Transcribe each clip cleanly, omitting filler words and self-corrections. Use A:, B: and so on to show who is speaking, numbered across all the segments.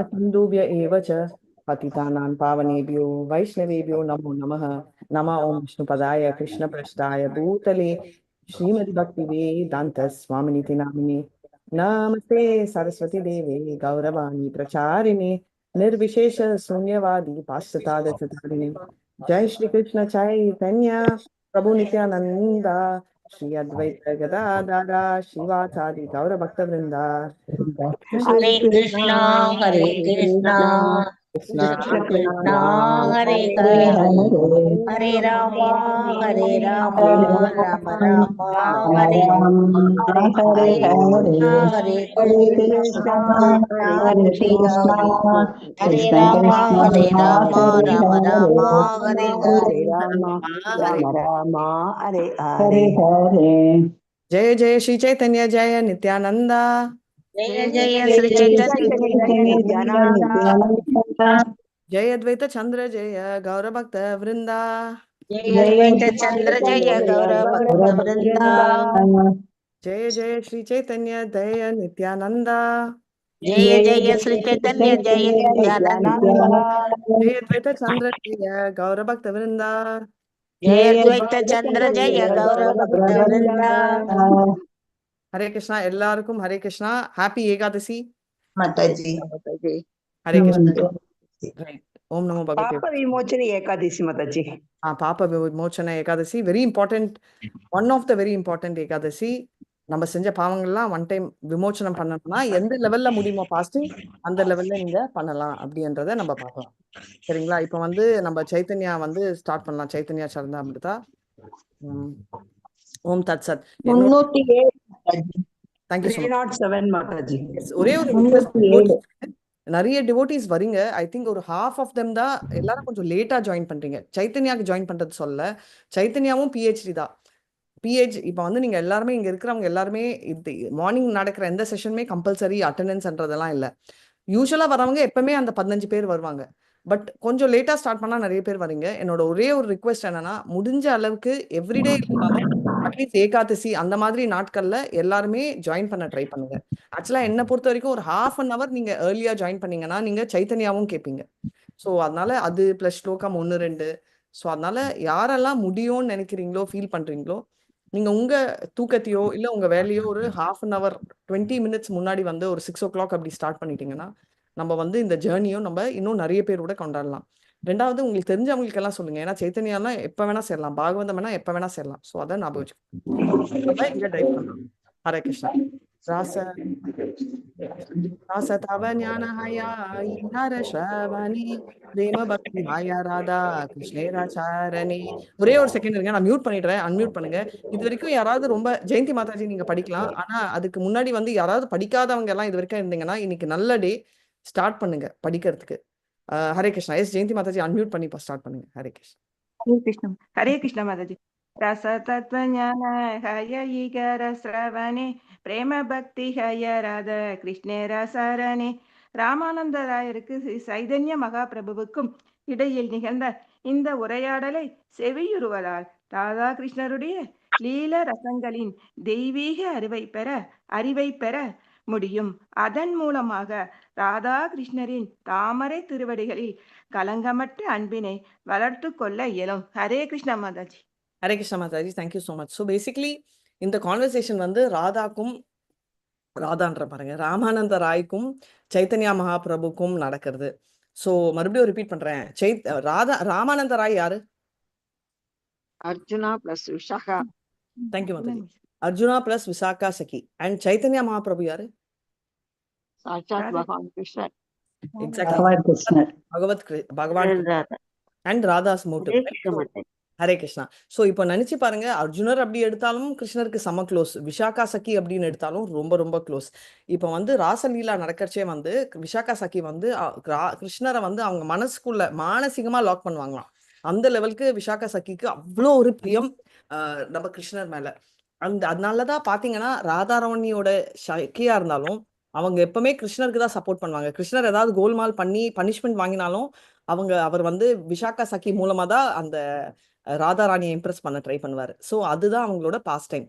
A: सिन्धुभ्य एव च पतितानां पावनेभ्यो वैष्णवेभ्यो नमो नमः। नमः ओं विष्णुपदाय कृष्णपृष्ठाय भूतले श्रीमद्भक्तिवेदान्त स्वामिनिति नामिने। नमस्ते सरस्वती देवे गौरवाणी प्रचारिणे निर्विशेष शून्यवादी पाश्चात्य। जय श्री कृष्ण चैतन्य प्रभु नित्यानंद श्री अद्वैत गदाधर शिवाचार्य गौर भक्त वृंदा।
B: हरे कृष्णा कृष्ण
A: कृष्ण
B: कृष्णा हरे हरे हरे राम राम राम हरे हरे हरे कृष्णा कृष्ण हरे राम राम राम हरे हरे
C: राम हरे हरे।
A: जय जय श्री चैतन्य जय नित्यानंद
B: जय जय श्री चैतन्य
A: जय अद्वैत चंद्र जय गौर भक्त वृंदा।
B: जय अद्वैत चंद्र जय गौर भक्त वृंदा।
A: जय जय श्री चैतन्य जय नित्यानंद
B: जय जय श्री चैतन्य जय नित्यानंद।
A: जय अद्वैत चंद्र जय गौर भक्त वृंदा।
B: जय अद्वैत चंद्र जय गौर भक्त वृंदा।
A: हरे कृष्णा எல்லாருக்கும் हरे कृष्णा हैप्पी एकादशी
C: माताजी
A: हरे कृष्णा। Right. ओम नमो भगवते
C: पाप विमोचनी Ekadashi Mataji.
A: Papa Vimochana Ekadashi very important. One of the very important Ekadashi. நம்ம செஞ்ச பாவங்கள்லாம் ஒன் டைம் விமோச்சனம் பண்ணணும்னா எந்த லெவல்ல முடியுமோ பாஸ்டிங் அந்த லெவல்ல நீங்க பண்ணலாம் அப்படின்றத நம்ம பார்க்கலாம். சரிங்களா? இப்போ வந்து நம்ம சைத்தன்யா வந்து ஸ்டார்ட் பண்ணலாம். சைத்தன்யா சரணாமிர்தா. ஓம் தத் சத். என்னோட
C: 307
A: தேங்க்யூ ஸோ மச்.
C: 307 மாதாஜி.
A: ஒரே ஒரு ரிக்வெஸ்ட், நிறைய டிவோட்டிஸ் வரீங்க. ஐ திங்க் ஒரு ஹாஃப் ஆஃப் தெம் தான் எல்லாரும் கொஞ்சம் லேட்டா ஜாயின் பண்றீங்க. சைத்தன்யாக்கு ஜாயின் பண்றது சொல்ல, சைத்தன்யாவும் பிஹெச்டி தான். இப்போ வந்து நீங்க எல்லாருமே இங்க இருக்கிறவங்க எல்லாருமே இது மார்னிங் நடக்கிற எந்த செஷனுமே கம்பல்சரி அட்டெண்டன்ஸ்ன்றதெல்லாம் இல்லை. யூஸ்வலா வரவங்க எப்பவுமே அந்த 15 பேர் வருவாங்க. பட் கொஞ்சம் லேட்டா ஸ்டார்ட் பண்ணா நிறைய பேர் வரீங்க. என்னோட ஒரே ஒரு ரிக்வெஸ்ட் என்னன்னா, முடிஞ்ச அளவுக்கு எவ்ரிடே இருந்தாலும் அட்லீஸ்ட் ஏகாதசி அந்த மாதிரி நாட்கள்ல எல்லாருமே ஜாயின் பண்ண ட்ரை பண்ணுங்க. ஆக்சுவலா என்ன பொறுத்த வரைக்கும் ஒரு ஹாஃப் அன் அவர் நீங்க ஏர்லியா ஜாயின் பண்ணீங்கன்னா நீங்க சைத்தன்யாவும் கேட்பீங்க. ஸோ அதனால அது பிளஸ் ஸ்லோகம் 1 2. ஸோ அதனால யாரெல்லாம் முடியும்னு நினைக்கிறீங்களோ ஃபீல் பண்றீங்களோ நீங்க உங்க தூக்கத்தையோ இல்ல உங்க வேலையோ ஒரு ஹாஃப் அன் அவர் 20 மினிட்ஸ் முன்னாடி வந்து ஒரு 6 o'clock அப்படி ஸ்டார்ட் பண்ணிட்டீங்கன்னா நம்ம வந்து இந்த ஜேர்னியும் நம்ம இன்னும் நிறைய பேரோட கொண்டாடலாம். ரெண்டாவது உங்களுக்கு தெரிஞ்சவங்களுக்கு எல்லாம் சொல்லுங்க. ஏன்னா சைத்தன்யாலாம் எப்ப வேணா சேரலாம், பாகவதம் வேணா எப்ப வேணா சேரலாம். ஸோ அதை ஞாபகம் வச்சுக்கோங்க. இங்க டைப் பண்ணலாம். ஹரே கிருஷ்ணா. ராச ராச தவ ஞானஹயா ஈஹர ஸ்ரவணி பிரேம பக்தி ஹாயா ராதா கிருஷ்ணேராச்சாரணி. ஒரே ஒரு செகண்ட் இருங்க, நான் மியூட் பண்ணிடுறேன். அன்மியூட் பண்ணுங்க. இது வரைக்கும் யாராவது ரொம்ப ஜெயந்தி மாதாஜி நீங்க படிக்கலாம். ஆனா அதுக்கு முன்னாடி வந்து யாராவது படிக்காதவங்க எல்லாம் இது வரைக்கும் இருந்தீங்கன்னா இன்னைக்கு நல்ல டே, ஸ்டார்ட் பண்ணுங்க படிக்கிறதுக்கு. ஹரே கிருஷ்ணா. எஸ் ஜெயந்தி மாதாஜி அன்மியூட் பண்ணி ஸ்டார்ட் பண்ணுங்க. ஹரே கிருஷ்ணா.
D: हरे कृष्ण। हरे कृष्ण माताजी। रस तत्व ज्ञान हय ईगर श्रवणे प्रेम भक्ति हय राधा கிருஷ்ணே ரசரணே. ராமானந்தராயருக்கு ஸ்ரீ சைதன்ய மகாபிரபுவுக்கும் இடையில் நிகழ்ந்த இந்த உரையாடலை செவியுறுவதால் ராதா கிருஷ்ணருடைய லீல ரசங்களின் தெய்வீக அறிவை பெற முடியும். அதன் மூலமாக ராதா கிருஷ்ணரின் தாமரை திருவடிகளில் கலங்கமற்ற அன்பினை வளர்த்து கொள்ள இயலும். Hare Krishna Mataji.
A: Hare Krishna Mataji. Thank you so much. So basically இந்த கான்வர்சேஷன் வந்து ராதான்ற பாருங்க ராமானந்த ராய்க்கும் சைத்தன்யா மகாபிரபுக்கும் நடக்கிறது. ஸோ மறுபடியும் ரிப்பீட் பண்றேன். ராமானந்த ராய் யாரு?
E: Arjuna plus Vishakha.
A: Thank you mataji. Arjuna plus Vishakha சகி. அண்ட் சைத்தன்யா மகாபிரபு யாரு?
E: சாட்சாத் பகவான் கிருஷ்ணர்.
A: எக்ஸாக்ட்லி பகவான் and Radha's motive. Hare Krishna. So இப்போ நினைச்சு பாருங்க, அர்ஜுனர் அப்படி எடுத்தாலும் கிருஷ்ணருக்கு செம க்ளோஸ், விஷாகா சகி அப்படின்னு எடுத்தாலும் ரொம்ப ரொம்ப க்ளோஸ். இப்போ வந்து ராசலீலா நடக்கிறச்சே வந்து விஷாகா சகி வந்து கிருஷ்ணரை வந்து அவங்க மனசுக்குள்ள மானசீகமா லாக் பண்ணுவாங்களாம். அந்த லெவலுக்கு விஷாகா சகிக்கு அவ்வளோ ஒரு பிரியம் நம்ம கிருஷ்ணர் மேல. அதனாலதான் பாத்தீங்கன்னா ராதாரவணியோட சகியா இருந்தாலும் அவங்க எப்பவுமே கிருஷ்ணருக்கு தான் சப்போர்ட் பண்ணுவாங்க. கிருஷ்ணர் ஏதாவது கோல்மால் பண்ணி பனிஷ்மெண்ட் வாங்கினாலும் அவர் வந்து விஷாகா சகி மூலமா தான் அந்த ராதாராணியை இம்ப்ரெஸ் பண்ண ட்ரை பண்ணுவார். ஸோ அதுதான் அவங்களோட பாஸ்ட் டைம்.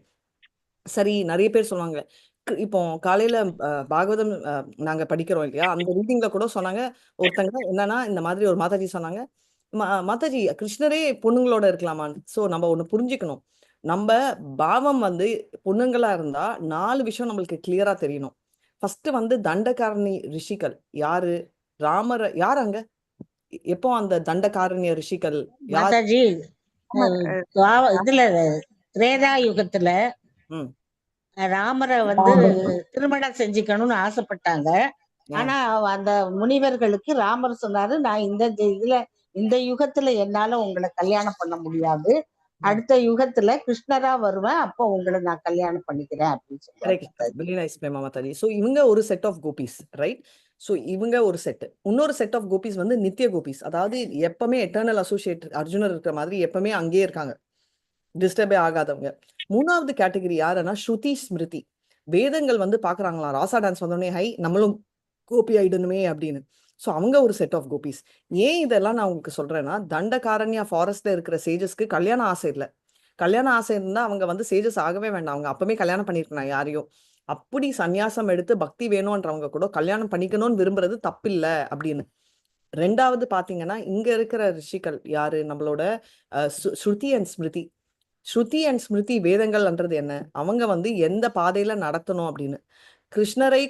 A: சரி, நிறைய பேர் சொல்லுவாங்க இப்போ காலையில பாகவதம் நாங்க படிக்கிறோம் இல்லையா, அந்த ரீடிங்ல கூட சொன்னாங்க ஒருத்தங்க என்னன்னா இந்த மாதிரி ஒரு மாதாஜி சொன்னாங்க, மாதாஜி கிருஷ்ணரே பொண்ணுங்களோட இருக்கலாமான்னு. ஸோ நம்ம ஒண்ணு புரிஞ்சுக்கணும், நம்ம பாவம் வந்து பொண்ணுங்களா இருந்தா 4 விஷயம் நம்மளுக்கு கிளியரா தெரியணும். ஃபர்ஸ்ட் வந்து தண்டகாரணி ரிஷிகள் யாரு, ராமர் யார் அங்க, எப்போ அந்த தண்டகாரண்ய ரிஷிகள் யார்?
B: மாதாஜி
D: ஆமா,
B: இதுல திரேதா யுகத்துல
A: ம்
B: ராமரை வந்து திருமணம் செஞ்சுக்கணும்னு ஆசைப்பட்டாங்க.
A: ஆ,
B: ஆனா அந்த முனிவர்களுக்கு ராமர் சொன்னாரு, நான் இந்த யுகத்துல என்னால உங்களை கல்யாணம் பண்ண முடியாது, அடுத்த யுகத்துல கிருஷ்ணரா வருவேன், அப்போ உங்களை நான் கல்யாணம் பண்ணிக்கிறேன் அப்படின்னு சொல்றாரு
A: correct.
B: Mataji.
A: Very nice Prema mataji. So இவங்க ஒரு set of gopis, right? So இவங்க ஒரு செட். இன்னொரு செட் ஆஃப் கோபிஸ் வந்து நித்திய கோபிஸ், அதாவது எப்பவுமே எட்டர்னல் அசோசியேட் அர்ஜுனர் இருக்கிற மாதிரி எப்பவுமே அங்கேயே இருக்காங்க, டிஸ்டர்பே ஆகாதவங்க. மூணாவது கேட்டகரி யாருன்னா ஸ்ருதி ஸ்மிருதி. வேதங்கள் வந்து பாக்குறாங்களாம் ராசா டான்ஸ் வந்தோடனே ஹை நம்மளும் கோபி ஆயிடணுமே அப்படின்னு. ஸோ அவங்க ஒரு செட் ஆஃப் கோபிஸ். ஏன் இதெல்லாம் நான் உங்களுக்கு சொல்றேன்னா, தண்டகாரண்யா ஃபாரஸ்ட்ல இருக்கிற சேஜஸ்க்கு கல்யாண ஆசை இல்லை. கல்யாண ஆசை இருந்தா அவங்க வந்து சேஜஸ் ஆகவே வேண்டாம், அவங்க அப்பவே கல்யாணம் பண்ணிருக்கணும் யாரையும். அப்படி சந்நியாசம் எடுத்து பக்தி வேணும்ன்றவங்க கூட கல்யாணம் பண்ணிக்கணும்னு விரும்புறது தப்பில்லை அப்படின்னு. ரெண்டாவது பாத்தீங்கன்னா இங்க இருக்கிற ரிஷிகள் யாரு, நம்மளோட ஸ்ருதி அண்ட் ஸ்மிருதி. ஸ்ருதி அண்ட் ஸ்மிருதி வேதங்கள்ன்றது என்ன, அவங்க வந்து எந்த பாதையில நடத்தணும் அப்படின்னு. கிருஷ்ணரை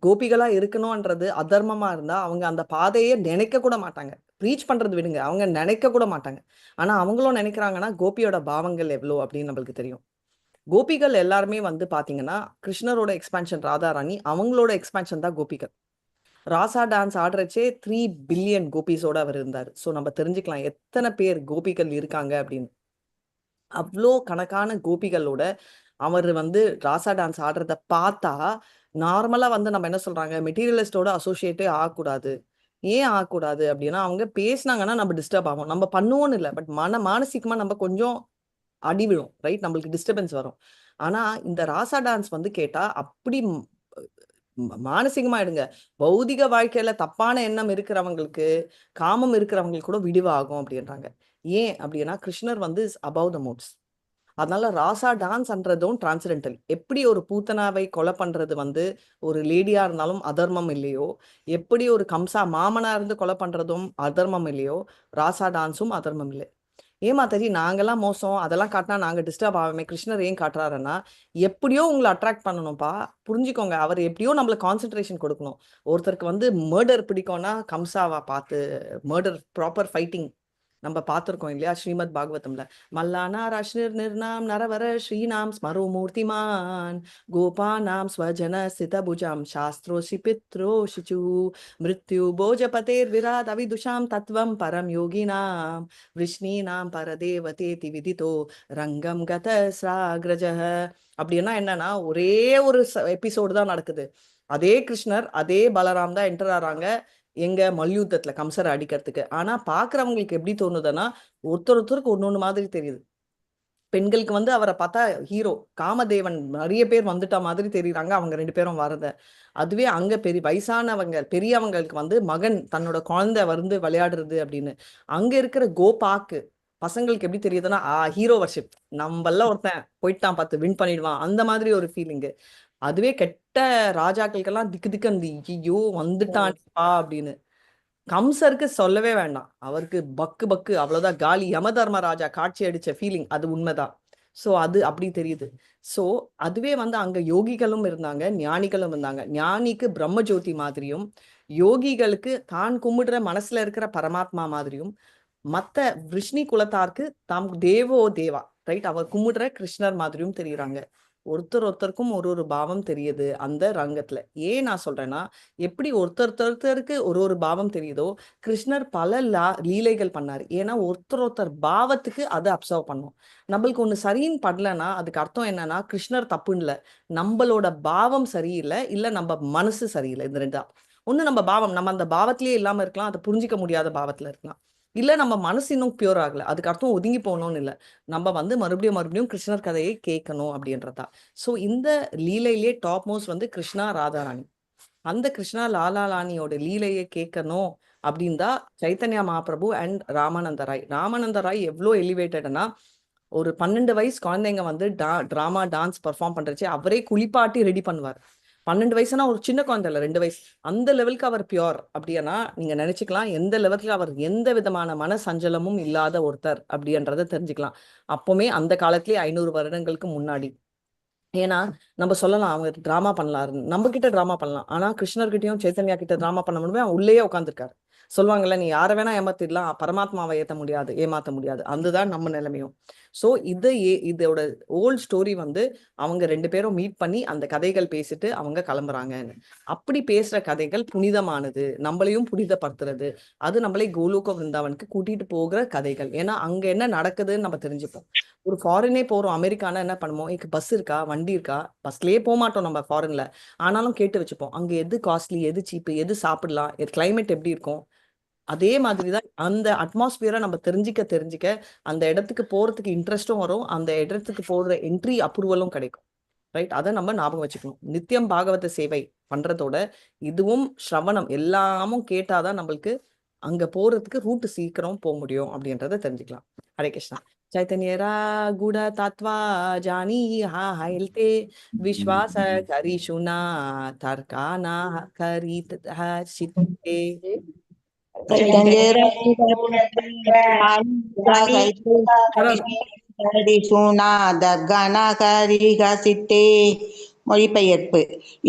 A: கோபிகளா இருக்கணும்ன்றது அதர்மமா இருந்தா அவங்க அந்த பாதையை நினைக்க கூட மாட்டாங்க. ப்ரீச் பண்றது விடுங்க, அவங்க நினைக்க கூட மாட்டாங்க. ஆனா அவங்களும் நினைக்கிறாங்கன்னா கோபியோட பாவங்கள் எவ்வளோ அப்படின்னு நம்மளுக்கு தெரியும். கோபிகள் எல்லாருமே வந்து பாத்தீங்கன்னா கிருஷ்ணரோட எக்ஸ்பான்ஷன் ராதாராணி, அவங்களோட எக்ஸ்பான்ஷன் தான் கோபிகள். ராசா டான்ஸ் ஆடுறச்சே 3 பில்லியன் கோபிஸோட அவர் இருந்தார். ஸோ நம்ம தெரிஞ்சுக்கலாம் எத்தனை பேர் கோபிகள் இருக்காங்க அப்படின்னு. அவ்வளோ கணக்கான கோபிகளோட அவர் வந்து ராசா டான்ஸ் ஆடுறத பார்த்தா நார்மலா வந்து நம்ம என்ன சொல்றாங்க, மெட்டீரியலிஸ்டோட அசோசியேட்டே ஆகக்கூடாது. ஏன் ஆகக்கூடாது அப்படின்னா, அவங்க பேசினாங்கன்னா நம்ம டிஸ்டர்ப் ஆகும். நம்ம பண்ணுவோன்னு இல்லை, பட் மானசீகமா நம்ம கொஞ்சம் அடி விழும், ரைட்? நம்மளுக்கு டிஸ்டர்பன்ஸ் வரும். ஆனா இந்த ராசா டான்ஸ் வந்து கேட்டா அப்படி மானசீகமா எடுங்க. பௌதிக வாழ்க்கையில தப்பான எண்ணம் இருக்கிறவங்களுக்கு, காமம் இருக்கிறவங்களுக்கு கூட விடிவாகும் அப்படின்றாங்க. ஏன் அப்படின்னா கிருஷ்ணர் வந்து அபவ் த மூட்ஸ். அதனால ராசா டான்ஸ்ன்றதும் டிரான்சென்டென்டல். எப்படி ஒரு பூத்தனாவை கொலை பண்றது வந்து ஒரு லேடியா இருந்தாலும் அதர்மம் இல்லையோ, எப்படி ஒரு கம்சா மாமனா இருந்து கொலை பண்றதும் அதர்மம் இல்லையோ, ராசா டான்ஸும் அதர்மம் இல்லை. ஏன் மாதாஜி நாங்கெல்லாம் மோசம், அதெல்லாம் காட்டினா நாங்க டிஸ்டர்ப் ஆகாமே, கிருஷ்ணர் ஏன் காட்டுறாருன்னா எப்படியோ உங்களை அட்ராக்ட் பண்ணணும்ப்பா. புரிஞ்சுக்கோங்க, அவர் எப்படியோ நம்மளுக்கு கான்சென்ட்ரேஷன் கொடுக்கணும். ஒருத்தருக்கு வந்து மர்டர் பிடிக்கும்னா கம்சாவா பார்த்து மர்டர் ப்ராப்பர் ஃபைட்டிங் நம்ம பார்த்துருக்கோம் இல்லையா ஸ்ரீமத் பாகவதம்ல. மல்லானா ரஷ்னிர் நிர்ணாம் நரவர ஸ்ரீநாம் ஸ்மரு மூர்த்திமான் கோபானாம் ஸ்வஜன சிதபுஜம் சாஸ்திரோஷி பித்ரோஷிச்சு மிருத்யு போஜபதேர் விராட் அவிதுஷாம் தத்வம் பரம் யோகினாம் விஷ்ணீனாம் பரதேவதேதி விதிதோ ரங்கம் கத சாக்ரஜஹ. அப்படின்னா என்னன்னா ஒரே ஒரு எபிசோடு தான் நடக்குது. அதே கிருஷ்ணர் அதே பலராம் தான் என்டர் ஆறாங்க எங்க மல்யுத்தத்துல கம்சரை அடிக்கிறதுக்கு. ஆனா பாக்குறவங்களுக்கு எப்படி தோணுதுன்னா ஒருத்தருக்கு ஒன்னொன்னு மாதிரி தெரியுது. பெண்களுக்கு வந்து அவரை பார்த்தா ஹீரோ காமதேவன் நிறைய பேர் வந்துட்டா மாதிரி தெரியுறாங்க அவங்க 2 பேரும் வரத. அதுவே அங்க வயசானவங்க பெரியவங்களுக்கு வந்து மகன் தன்னோட குழந்தை வந்து விளையாடுறது அப்படின்னு. அங்க இருக்கிற கோபாக்கு பசங்களுக்கு எப்படி தெரியுதுன்னா ஹீரோ வர்ஷிப், நம்மள ஒருத்தன் போயிட்டான் பார்த்து வின் பண்ணிடுவான் அந்த மாதிரி ஒரு ஃபீலிங்கு. அதுவே கெட்ட ராஜாக்களுக்கெல்லாம் திக்கு திக்கு ஐயோ வந்துட்டான்ப்பா அப்படின்னு. கம்சருக்கு சொல்லவே வேண்டாம், அவருக்கு பக்கு பக்கு அவ்வளவுதான், காலி யமதர்மராஜா காட்சி அடிச்ச ஃபீலிங் அது உண்மைதான். ஸோ அது அப்படி தெரியுது. ஸோ அதுவே வந்து அங்க யோகிகளும் இருந்தாங்க ஞானிகளும் இருந்தாங்க. ஞானிக்கு பிரம்ம ஜோதி மாதிரியும், யோகிகளுக்கு தான் கும்பிடுற மனசுல இருக்கிற பரமாத்மா மாதிரியும், மத்த விஷ்ணு குலத்தாருக்கு தாம் தேவோ தேவா, ரைட், அவர் கும்பிடுற கிருஷ்ணர் மாதிரியும் தெரியுறாங்க. ஒருத்தருக்கும் ஒரு பாவம் தெரியுது அந்த ரங்கத்துல. ஏன் நான் சொல்றேன்னா, எப்படி ஒருத்தருக்கு ஒரு பாவம் தெரியுதோ, கிருஷ்ணர் பல லீலைகள் பண்ணாரு. ஏன்னா ஒருத்தர் பாவத்துக்கு அதை அப்சர்வ் பண்ணும். நம்மளுக்கு ஒண்ணு சரின்னு படலன்னா அதுக்கு அர்த்தம் என்னன்னா கிருஷ்ணர் தப்புன்னு இல்ல, நம்மளோட பாவம் சரியில்லை, இல்ல நம்ம மனசு சரியில்லை. இந்த 2 தான். ஒண்ணு நம்ம பாவம், நம்ம அந்த பாவத்திலேயே இல்லாம இருக்கலாம், அதை புரிஞ்சிக்க முடியாத பாவத்துல இருக்கலாம். இல்ல நம்ம மனசு இன்னும் பியூர் ஆகல, அதுக்கு அர்த்தம் ஒதுங்கி போகணும்னு இல்லை, நம்ம வந்து மறுபடியும் கிருஷ்ணர் கதையை கேட்கணும் அப்படின்றதா. ஸோ இந்த லீலையிலேயே டாப் மோஸ்ட் வந்து கிருஷ்ணா ராதாராணி. அந்த கிருஷ்ணா லாலாராணியோட லீலையை கேட்கணும் அப்படின்னு தான் சைத்தன்யா மகாபிரபு அண்ட் ராமானந்த ராய் எவ்வளோ எலிவேட்டட்னா, ஒரு 12 வயசு குழந்தைங்க வந்து டிராமா டான்ஸ் பெர்ஃபார்ம் பண்றச்சு அவரே குளிப்பாட்டி ரெடி பண்ணுவார். 12 வயசுனா ஒரு சின்ன குழந்தை இல்லை, 2 வயசு. அந்த லெவலுக்கு அவர் பியோர். அப்படின்னா நீங்க நினைச்சுக்கலாம் எந்த லெவலுக்கு அவர் எந்த விதமான மன சஞ்சலமும் இல்லாத ஒருத்தர் அப்படின்றத தெரிஞ்சுக்கலாம். அப்பவுமே அந்த காலத்திலேயே 500 வருடங்களுக்கு முன்னாடி. ஏன்னா நம்ம சொல்லலாம் அவங்க டிராமா பண்ணலாம், நம்ம கிட்ட டிராமா பண்ணலாம், ஆனா கிருஷ்ணர்கிட்டயும் சைத்தன்யா கிட்ட டிராமா பண்ண முடியுமே, அவன் உள்ளேயே உட்காந்துருக்காரு. சொல்லுவாங்கல்ல, நீ யாரை வேணா ஏமாத்திடலாம், பரமாத்மாவை ஏமாத்த முடியாது. அதுதான் நம்ம நிலைமையும். ஸோ இதோட ஓல்ட் ஸ்டோரி வந்து அவங்க 2 பேரும் மீட் பண்ணி அந்த கதைகள் பேசிட்டு அவங்க கிளம்புறாங்கன்னு. அப்படி பேசுற கதைகள் புனிதமானது, நம்மளையும் புனிதப்படுத்துறது. அது நம்மளை கோலோக விருந்தாவனுக்கு கூட்டிட்டு போகிற கதைகள். ஏன்னா அங்க என்ன நடக்குதுன்னு நம்ம தெரிஞ்சுப்போம். ஒரு ஃபாரினே போறோம், அமெரிக்கானா என்ன பண்ணுவோம், பஸ் இருக்கா, வண்டி இருக்கா, பஸ்லயே போக மாட்டோம் நம்ம ஃபாரின்ல. ஆனாலும் கேட்டு வச்சுப்போம், அங்க எது காஸ்ட்லி, எது சீப்பு, எது சாப்பிடலாம், கிளைமேட் எப்படி இருக்கும். அதே மாதிரிதான் அந்த அட்மாஸ்பியரை நம்ம தெரிஞ்சுக்க அந்த இடத்துக்கு போறதுக்கு இன்ட்ரெஸ்டும் வரும், அந்த இடத்துக்கு போற என்ட்ரி அப்ரூவலும் கிடைக்கும். ரைட்? அதை நம்ம ஞாபகம் வச்சுக்கணும். நித்தியம் பாகவத சேவை பண்றதோட இதுவும் ஸ்ரவணம் எல்லாமும் கேட்டாதான் நம்மளுக்கு அங்க போறதுக்கு ரூட் சீக்கிரம் போக முடியும் அப்படின்றத தெரிஞ்சுக்கலாம். ஹரே கிருஷ்ணா. चैतन्यरा गुड तत्वा जानी हा हाइलते विश्वास करी शुना तर्काना करीत हर्षिते
F: மொழிபெயர்ப்பு.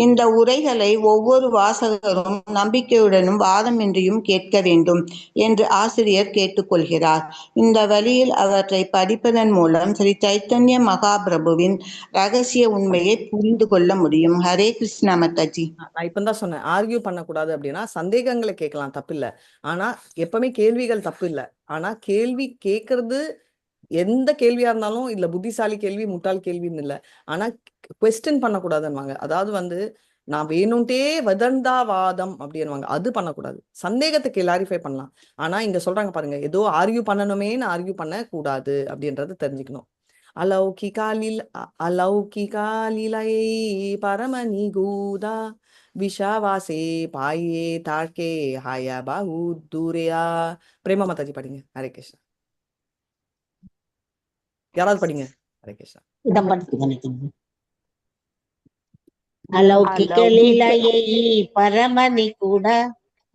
F: இந்த உரைகளை ஒவ்வொரு வாசகரும் நம்பிக்கையுடனும் வாதமின்றியும் கேட்க வேண்டும் என்று ஆசிரியர் கேட்டுக்கொள்கிறார். இந்த வழியில் அவற்றை படிப்பதன் மூலம் ஸ்ரீ சைத்தன்ய மகாபிரபுவின் ரகசிய உண்மையை புரிந்து கொள்ள முடியும். ஹரே கிருஷ்ணா மாதாஜி.
A: நான் இப்பதான் சொன்னேன், ஆர்கியூ பண்ணக்கூடாது அப்படின்னா சந்தேகங்களை கேட்கலாம், தப்பு இல்லை. ஆனா எப்பவுமே கேள்விகள் தப்பு இல்லை. ஆனா கேள்வி கேட்கறது எந்த கேள்வியா இருந்தாலும் இல்ல புத்திசாலி கேள்வி முட்டாள் கேள்வின்னு இல்லை, ஆனா குவெஸ்டின் பண்ணக்கூடாதுன்னுவாங்க. அதாவது வந்து நான் வேணும்ட்டே வதந்தாவாதம் அப்படின்வாங்க, அது பண்ணக்கூடாது. சந்தேகத்தை கிளாரிஃபை பண்ணலாம். ஆனா இங்க சொல்றாங்க பாருங்க, ஏதோ ஆர்கியூ பண்ணணுமேன்னு ஆர்கியூ பண்ண கூடாது அப்படின்றத தெரிஞ்சுக்கணும். अलौकिकालीलये परमनिगूढा विश्वासे पाये तार्के हाय बहुदूरया. பிரேமா மாதாஜி படிங்க. ஹரே கிருஷ்ணா. யாராவது படிங்க. ஹரே கிருஷ்ணா.
B: இடம் படித்து अलौकिक लीलायै परमनि கூட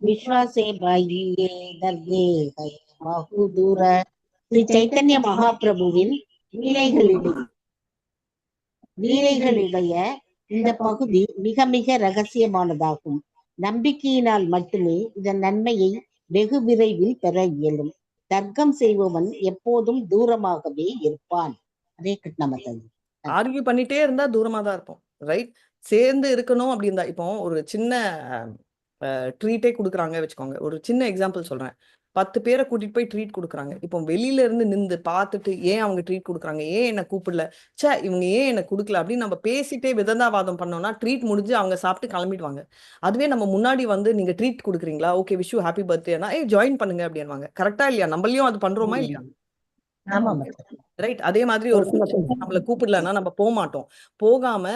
B: விஸ்வாசே பாயியே தர்கே ஹை பஹுதூர. ஸ்ரீ சைத்தன்ய மகாபிரபுவின் லீலைகளிடைய இந்த பகுதி மிக மிக ரகசியமானதாகும். நம்பிக்கையினால் மட்டுமே இதன் நன்மையை வெகு விரைவில் பெற இயலும். தர்க்கம் செய்பவன் எப்போதும் தூரமாகவே இருப்பான். அதே கிருஷ்ணமதன்.
A: ஆர்கியூ பண்ணிட்டே இருந்தா தூரமா தான் இருப்போம். ரைட்? சேர்ந்து இருக்கணும் அப்படின்னா, இப்போ ஒரு சின்ன ட்ரீட்டே கொடுக்குறாங்க வச்சுக்கோங்க. ஒரு சின்ன எக்ஸாம்பிள் சொல்றேன். 10 பேரை கூட்டிட்டு போய் ட்ரீட் கொடுக்குறாங்க. இப்போ வெளியில இருந்து நின்று பார்த்துட்டு ஏன் அவங்க ட்ரீட் கொடுக்குறாங்க, ஏன் என்ன கூப்பிடல, இவங்க ஏன் என்ன கொடுக்கல அப்படின்னு நம்ம பேசிட்டே விதந்தாவாதம் பண்ணோம்னா ட்ரீட் முடிஞ்சு அவங்க சாப்பிட்டு கிளம்பிடுவாங்க. அதுவே நம்ம முன்னாடி வந்து நீங்க ட்ரீட் கொடுக்குறீங்களா, ஓகே விஷ் யூ ஹாப்பி பர்த்டேனா ஜாயின் பண்ணுங்க அப்படின்வாங்க. கரெக்டா இல்லையா? நம்மளையும் அது பண்றோமா இல்லையா? ரைட்? அதே மாதிரி ஒரு நம்மளை கூப்பிடலன்னா நம்ம போக மாட்டோம். போகாம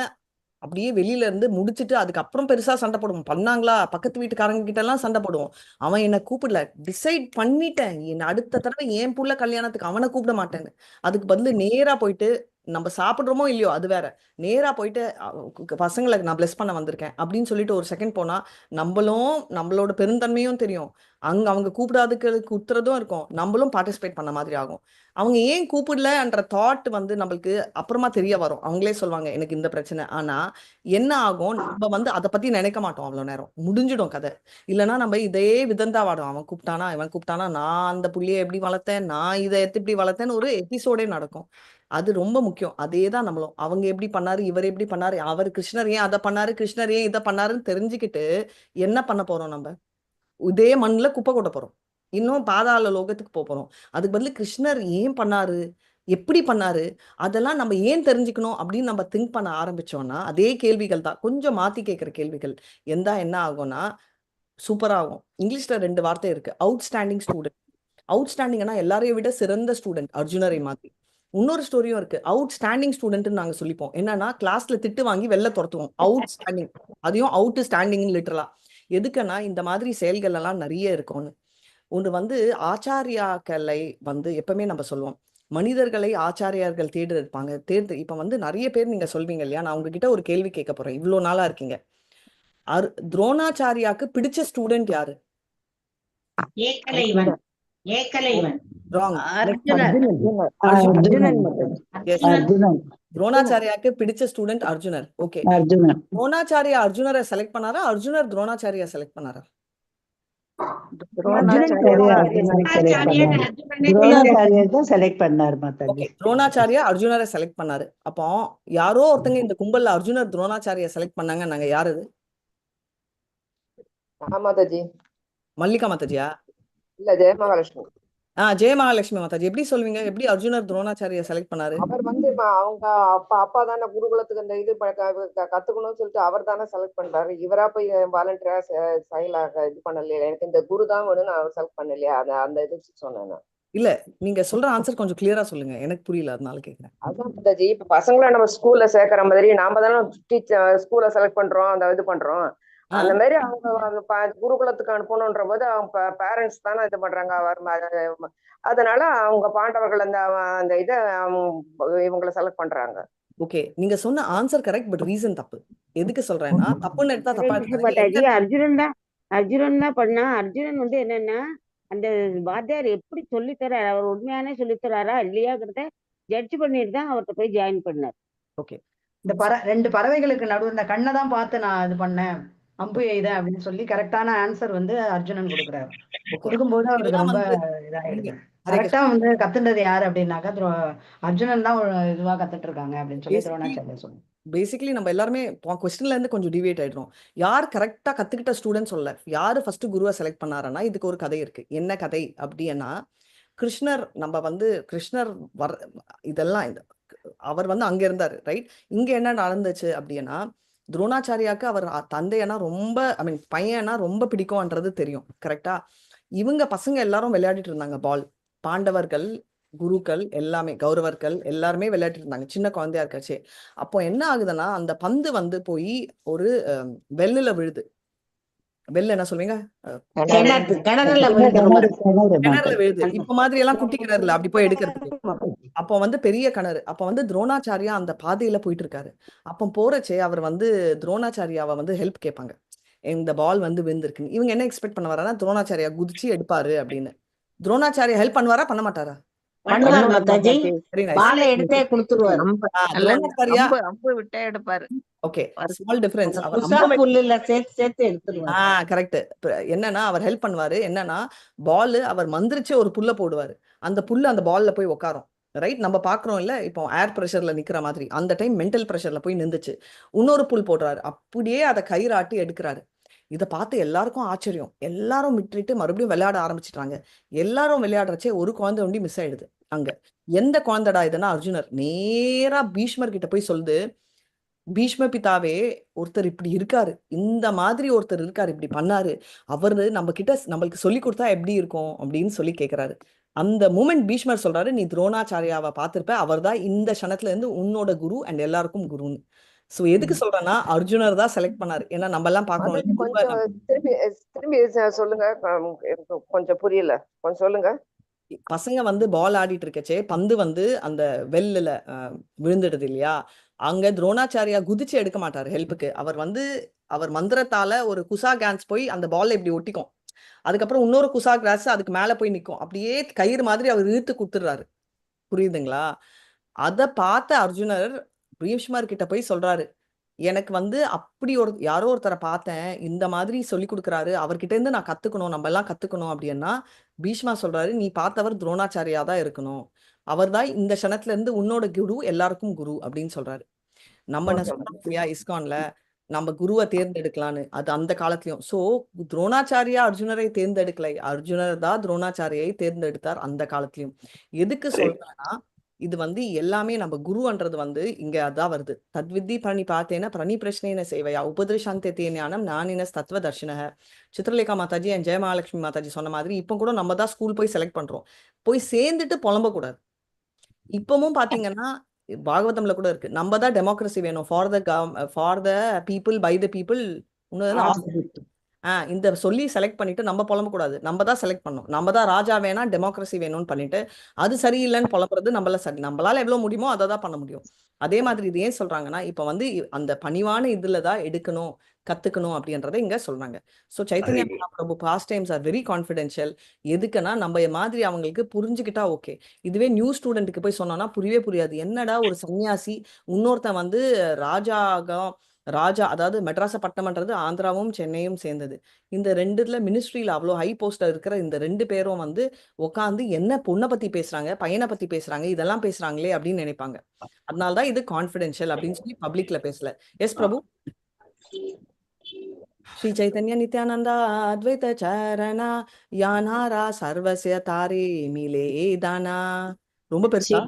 A: அப்படியே வெளியில இருந்து முடிச்சுட்டு அதுக்கப்புறம் பெருசா சண்டை போடுவோம். பண்ணாங்களா, பக்கத்து வீட்டுக்காரங்க கிட்ட எல்லாம் சண்டை போடுவோம். அவன் என்ன கூப்பிடல, டிசைட் பண்ணிட்டேன் என்ன அடுத்த தடவை என் புள்ள கல்யாணத்துக்கு அவனை கூப்பிட மாட்டேன்னு. அதுக்கு பதிலு நேரா போயிட்டு நம்ம சாப்பிடுறோமோ இல்லையோ அது வேற, நேரா போயிட்டு பசங்களை நான் பிளஸ் பண்ண வந்திருக்கேன் அப்படின்னு சொல்லிட்டு ஒரு செகண்ட் போனா நம்மளோட பெருந்தன்மையும் தெரியும். அவங்க கூப்பிடாதுக்கு குத்துறதும் இருக்கும், நம்மளும் பார்ட்டிசிபேட் பண்ண மாதிரி ஆகும். அவங்க ஏன் கூப்பிடலன்ற தாட் வந்து நம்மளுக்கு அப்புறமா தெரிய வரும். அவங்களே சொல்லுவாங்க எனக்கு இந்த பிரச்சனை. ஆனா என்ன ஆகும், நம்ம வந்து அதை பத்தி நினைக்க மாட்டோம். அவ்வளவு நேரம் முடிஞ்சிடும் கதை. இல்லைன்னா நம்ம இதே விதந்தாவாடும், அவன் கூப்பிட்டானா இவன் கூப்பிட்டானா, நான் அந்த புள்ளியை எப்படி வளர்த்தேன், நான் இதை எப்படி வளர்த்தேன்னு ஒரு எபிசோடே நடக்கும். அது ரொம்ப முக்கியம். அதே தான் நம்மளும், அவங்க எப்படி பண்ணாரு, இவர் எப்படி பண்ணாரு, அவர் கிருஷ்ணர் ஏன் அதை பண்ணாரு, கிருஷ்ணர் ஏன் இதை பண்ணாருன்னு தெரிஞ்சுக்கிட்டு என்ன பண்ண போறோம், நம்ம இதே மண்ணுல குப்பை கொட்ட போறோம். இன்னும் பாதாள லோகத்துக்கு போறோம். அதுக்கு பதில் கிருஷ்ணர் ஏன் பண்ணாரு, எப்படி பண்ணாரு, அதெல்லாம் நம்ம ஏன் தெரிஞ்சுக்கணும் அப்படின்னு நம்ம திங்க் பண்ண ஆரம்பிச்சோம்னா அதே கேள்விகள் தான், கொஞ்சம் மாத்தி கேட்கிற கேள்விகள் என்ன ஆகும்னா சூப்பரா ஆகும். இங்கிலீஷ்ல 2 வார்த்தை இருக்கு, அவுட்ஸ்டாண்டிங் ஸ்டூடெண்ட். அவுட்ஸ்டாண்டிங்னா எல்லாரையும் விட சிறந்த ஸ்டூடெண்ட், அர்ஜுனரை மாதிரி. இன்னொரு ஸ்டோரியும் இருக்கு, அவுட்ஸ்டாண்டிங் ஸ்டூடெண்ட்னு நாங்க சொல்லிப்போம். என்னன்னா கிளாஸ்ல திட்டு வாங்கி வெளில துரத்துவோம், அவுட்ஸ்டாண்டிங். அதையும் அவுட் ஸ்டாண்டிங் லிட்டரலா. எதுக்குன்னா இந்த மாதிரி செயல்கள் எல்லாம் நிறைய இருக்கும்னு. ஒன்று வந்து ஆச்சாரியாக்களை வந்து எப்பவுமே நம்ம சொல்லுவோம், மனிதர்களை ஆச்சாரியார்கள் தேர்ந்தெடுப்பாங்க. இப்ப வந்து நிறைய பேர் நீங்க சொல்வீங்க இல்லையா, நான் உங்ககிட்ட ஒரு கேள்வி கேட்க போறேன். இவ்வளோ நாளா இருக்கீங்க. துரோணாச்சாரியாக்கு பிடிச்ச ஸ்டூடெண்ட் யாரு?
B: ஏகலைவன். ஏகலைவன்.
A: ராங்.
B: அர்ஜுனர்.
C: அர்ஜுனன் மாதாஜி.
A: Yes.
C: அர்ஜுனன்.
A: துரோணாச்சாரியாக்கு பிடிச்ச ஸ்டூடெண்ட் அர்ஜுனர். ஓகே,
C: அர்ஜுனன்.
A: துரோணாச்சாரியா அர்ஜுனரை செலக்ட் பண்ணாரா, அர்ஜுனர் துரோணாச்சாரியா செலக்ட் பண்ணாரா?
C: துரோணாச்சாரியார் தான் செலக்ட் பண்ணார் மாதாஜி.
A: ஓகே, துரோணாச்சாரியா அர்ஜுனரை செலக்ட் பண்ணாரு. அப்போ யாரோ ஒருத்தங்க இந்த கும்பல்ல அர்ஜுனர் துரோணாச்சாரியா செலக்ட் பண்ணாங்க. நாங்க யாரு அது?
G: மாதாஜி.
A: மல்லிகா மாதாஜியா?
G: இல்ல, ஜெயமகாலட்சுமி.
A: ஜெயமகாலட்சுமி மாதாஜி. எப்படி சொல்வீங்க, எப்படி அர்ஜுனர் துரோணாச்சாரியா செலக்ட் பண்ணாரு?
G: அவர் வந்து அவங்க அப்பா தானே குருகுலத்துக்கு அந்த இது கத்துக்கணும்னு சொல்லிட்டு அவர் தானே செலக்ட் பண்றாரு. இவரா போய் வாலண்டியரா செயலாக இது பண்ணலையா? எனக்கு இந்த குரு தான் வேணும்னு அவர் செலக்ட் பண்ணலையா? அந்த இது சொன்னேன்.
A: இல்ல, நீங்க சொல்ற ஆன்சர் கொஞ்சம் கிளியரா சொல்லுங்க, எனக்கு புரியல, அதனால கேக்குறேன்.
G: அதான் மாதாஜி, இப்ப பசங்களை நம்ம ஸ்கூல்ல சேர்க்கிற மாதிரி நாம தானே டீச்சர் ஸ்கூல்ல செலக்ட் பண்றோம், அந்த இது பண்றோம். அந்த மாதிரி அவங்க குருகுலத்துக்கு அனுப்பணும்ன்ற போது அவங்க பேரண்ட்ஸ் தானே இது பண்றாங்க. அதனால அவங்க பாண்டவர்கள் அந்த இதை இவங்களை செலக்ட் பண்றாங்க.
A: ஓகே, நீங்க சொன்ன ஆன்சர் கரெக்ட், பட் ரீசன் தப்பு. எதுக்கு சொல்றேன்னா, தப்புன்னு எடுத்தா தப்பா
H: மாதாஜி, அர்ஜுனன் தான் பண்ணா. அர்ஜுனன் வந்து என்னன்னா, அந்த வாத்தியார் எப்படி சொல்லித்தராரு, அவர் உண்மையானே சொல்லித்தராரா இல்லையாங்கிறத ஜட்ஜ் பண்ணிட்டு தான் அவர்கிட்ட போய் ஜாயின் பண்ணார்.
A: ஓகே,
I: இந்த ரெண்டு பறவைகளுக்கு நடுவு இந்த கண்ணை தான் பார்த்து நான் இது பண்ணேன், அம்பு எய்த அப்படின்னு சொல்லி கரெக்டான ஆன்சர் வந்து அர்ஜுனன் கொடுக்குறாரு. கொடுக்கும்போது அவருக்கு ரொம்ப இதாயிடுது. கரெக்டா வந்து கத்துனது யாரு அப்படின்னாக்கா அர்ஜுனன் தான் இதுவா கத்துட்டு இருக்காங்க அப்படின்னு சொல்லி துரோணாச்சாரியா சொல்லுங்க.
A: பேசிக்கலி நம்ம எல்லாருமே கொஸ்டின்ல இருந்து கொஞ்சம் டிவியேட் ஆயிடுறோம். யார் கரெக்டா கத்துக்கிட்ட ஸ்டூடெண்ட் சொல்ல, யாரு ஃபர்ஸ்ட் குருவை செலக்ட் பண்ணாருன்னா, இதுக்கு ஒரு கதை இருக்கு. என்ன கதை அப்படின்னா, கிருஷ்ணர் இதெல்லாம் அவர் வந்து அங்க இருந்தாரு, ரைட்? இங்க என்ன நடந்துச்சு அப்படின்னா, துரோணாச்சாரியாக்கு அவர் தந்தையனா ரொம்ப, பையனா ரொம்ப பிடிக்கும்ன்றது தெரியும், கரெக்டா? இவங்க பசங்க எல்லாரும் விளையாடிட்டு இருந்தாங்க பால். பாண்டவர்கள், குருக்கள் எல்லாமே, கௌரவர்கள் எல்லாருமே விளையாட்டு இருந்தாங்க, சின்ன குழந்தையா இருக்காச்சு. அப்போ என்ன ஆகுதுன்னா, அந்த பந்து வந்து போய் ஒரு வெள்ளுல விழுது. வெள்ளு என்ன சொல்வீங்க?
B: கிணறுல
A: விழுது. இப்ப மாதிரி எல்லாம் குட்டி கிணறுல அப்படி போய் எடுக்கிறதுக்கு. அப்போ வந்து பெரிய கிணறு. அப்ப வந்து துரோணாச்சாரியா அந்த பாதையில போயிட்டு இருக்காரு. அப்போ போறச்சே அவர் வந்து துரோணாச்சாரியாவை வந்து ஹெல்ப் கேட்பாங்க, இந்த பால் வந்து விழுந்திருக்குன்னு. இவங்க என்ன எக்ஸ்பெக்ட் பண்ண வரானா, துரோணாச்சாரியா குதிச்சு எடுப்பாரு அப்படின்னு. துரோணாச்சாரியா ஹெல்ப் பண்ணுவாரா பண்ண மாட்டாரா?
B: பண்ணுவார் மாதாஜி. பாலை எடுத்தே கொடுத்துருவாரு.
E: அம்பு விட்டே எடுப்பாரு.
A: Okay, small difference.
B: புல்லுல சேர்த்து எடுத்துருவாரு.
A: கரெக்ட். என்னன்னா அவர் ஹெல்ப் பண்ணுவாரு. என்னன்னா பால் அவர் மந்திரிச்சு ஒரு புல்ல போடுவாரு, அந்த புல்லு அந்த பால்ல போய் உட்காரும், ரைட்? நம்ம பாக்குறோம் இல்ல, இப்போ ஏர் பிரஷர்ல நிக்கிற மாதிரி. அந்த டைம் மென்டல் பிரஷர்ல போய் நின்றுச்சு. இன்னொரு புல் போடுறாரு, அப்படியே அதை கயிறாட்டி எடுக்கிறாரு. இதை பார்த்து எல்லாருக்கும் ஆச்சரியம். எல்லாரும் விட்டுட்டு மறுபடியும் விளையாட ஆரம்பிச்சிட்டாங்க. எல்லாரும் விளையாடுறச்சே ஒரு குழந்தை ஒண்டி மிஸ் ஆயிடுது அங்க. எந்த குழந்தைடா இதுன்னா அர்ஜுனர். நேரா பீஷ்மர் கிட்ட போய் சொல்லுது, பீஷ்ம பிதாவே, ஒருத்தர் இப்படி இருக்காரு, இந்த மாதிரி ஒருத்தர் இருக்காரு, இப்படி பண்ணாரு, அவரு நம்மளுக்கு சொல்லி கொடுத்தா எப்படி இருக்கும் அப்படின்னு சொல்லி கேட்கிறாரு. அந்த மூமெண்ட் பீஷ்மர் சொல்றாரு, நீ துரோணாச்சாரியாவை பார்த்திருப்ப, அவர் தான் இந்த க்ஷணத்துல இருந்து உன்னோட குரு அண்ட் எல்லாருக்கும் குருன்னு. சோ எதுக்கு சொல்றேன்னா, அர்ஜுனர் தான் செலக்ட் பண்ணாரு. ஏன்னா நம்ம எல்லாம் பாக்கணும்.
G: கொஞ்சம் திரும்பி சொல்லுங்க, கொஞ்சம் புரியல, கொஞ்சம் சொல்லுங்க.
A: பசங்க வந்து பால் ஆடிட்டு இருக்கச்சே பந்து வந்து அந்த வெல்லுல விழுந்துடுது இல்லையா? அங்க துரோணாச்சாரியா குதிச்சு எடுக்க மாட்டாரு ஹெல்ப்புக்கு. அவர் மந்திரத்தால ஒரு குசா கேன்ஸ் போய் அந்த பால்ல இப்படி ஒட்டிக்கும். அதுக்கப்புறம் இன்னொரு குசா கிராஸ் அதுக்கு மேல போய் நிக்கும். அப்படியே கயிறு மாதிரி அவர் இழுத்து கொடுத்துடுறாரு. புரியுதுங்களா? அத பார்த்த அர்ஜுனர் பீஷ்மர் கிட்ட போய் சொல்றாரு, எனக்கு வந்து அப்படி யாரோ ஒருத்தரை பார்த்தேன், இந்த மாதிரி சொல்லி கொடுக்குறாரு, அவர்கிட்ட இருந்து நான் கத்துக்கணும், நம்ம எல்லாம் கத்துக்கணும் அப்படின்னா பீஷ்மா சொல்றாரு, நீ பார்த்தவர் துரோணாச்சாரியா தான் இருக்கணும், அவர் தான் இந்த க்ஷணத்துல இருந்து உன்னோட குரு, எல்லாருக்கும் குரு அப்படின்னு சொல்றாரு. நம்ம என்ன சொல்றோம் இல்லையா, இஸ்கான்ல நம்ம குருவை தேர்ந்தெடுக்கலான்னு, அது அந்த காலத்திலயும். சோ துரோணாச்சாரியா அர்ஜுனரை தேர்ந்தெடுக்கலை, அர்ஜுனர் தான் துரோணாச்சாரியை தேர்ந்தெடுத்தார் அந்த காலத்திலயும். எதுக்கு சொல்றேன்னா, இது வந்து எல்லாமே நம்ம குருன்றது வந்து இங்க அதான் வருது. தத்வித்தி பிரணி பார்த்தேன்னா பிரணி பிரச்சனை சேவையா உபதிருஷாந்தே ஞானம் நானின தத்துவ தர்ஷனக. சித்ரலேகா மாதாஜி அண்ட் ஜெயமகாலட்சுமி மாதாஜி சொன்ன மாதிரி இப்போ கூட நம்ம தான் ஸ்கூல் போய் செலக்ட் பண்றோம், போய் சேர்ந்துட்டு புலம்ப கூடாது. இப்பவும் பாத்தீங்கன்னா பாகவதம்ல கூட இருக்கு, நம்ம தான் டெமோக்ரஸி வேணும், for the people by the people. இந்த சொல்லி செலக்ட் பண்ணிட்டு நம்ம புலம்பக்கூடாது. நம்ம தான் செலக்ட் பண்ணோம். நம்ம தான் ராஜா வேணாம், டெமோக்ரஸி வேணும்னு பண்ணிட்டு அது சரியில்லைன்னு புலம்புறது நம்மளால எவ்வளவு முடியுமோ அதை தான் பண்ண முடியும். அதே மாதிரி இது ஏன் சொல்றாங்கன்னா, இப்ப வந்து அந்த பணிவான இதுல தான் எடுக்கணும், கத்துக்கணும் அப்படின்றத இங்க சொல்றாங்க. So Chaitanya Mahaprabhu pastimes are very confidential. எதுக்குன்னா நம்ம மாதிரி அவங்களுக்கு புரிஞ்சுக்கிட்டா ஓகே. இதுவே நியூ ஸ்டூடெண்ட்டுக்கு போய் சொன்னோம்னா புரியவே புரியாது. என்னடா ஒரு சன்னியாசி இன்னொருத்தன் வந்து ராஜா, அதாவது மெட்ராஸ பட்டணம்ன்றது ஆந்திராவும் சென்னையும் சேர்ந்தது. இந்த ரெண்டுல மினிஸ்ட்ரியில அவ்வளோ ஹை போஸ்ட்ல இருக்கிற இந்த 2 பேரும் வந்து உட்காந்து என்ன பொண்ணை பத்தி பேசுறாங்க, பையனை பத்தி பேசுறாங்க, இதெல்லாம் பேசுறாங்களே அப்படின்னு நினைப்பாங்க. அதனாலதான் இது கான்ஃபிடென்ஷியல் அப்படின்னு சொல்லி பப்ளிக்ல பேசல. எஸ் பிரபு. ஸ்ரீ சைத்தன்ய நித்யானந்தா அத்வைத சரணா யானாரா சர்வசிய தாரே மிலே தானா. ரொம்ப பெருசா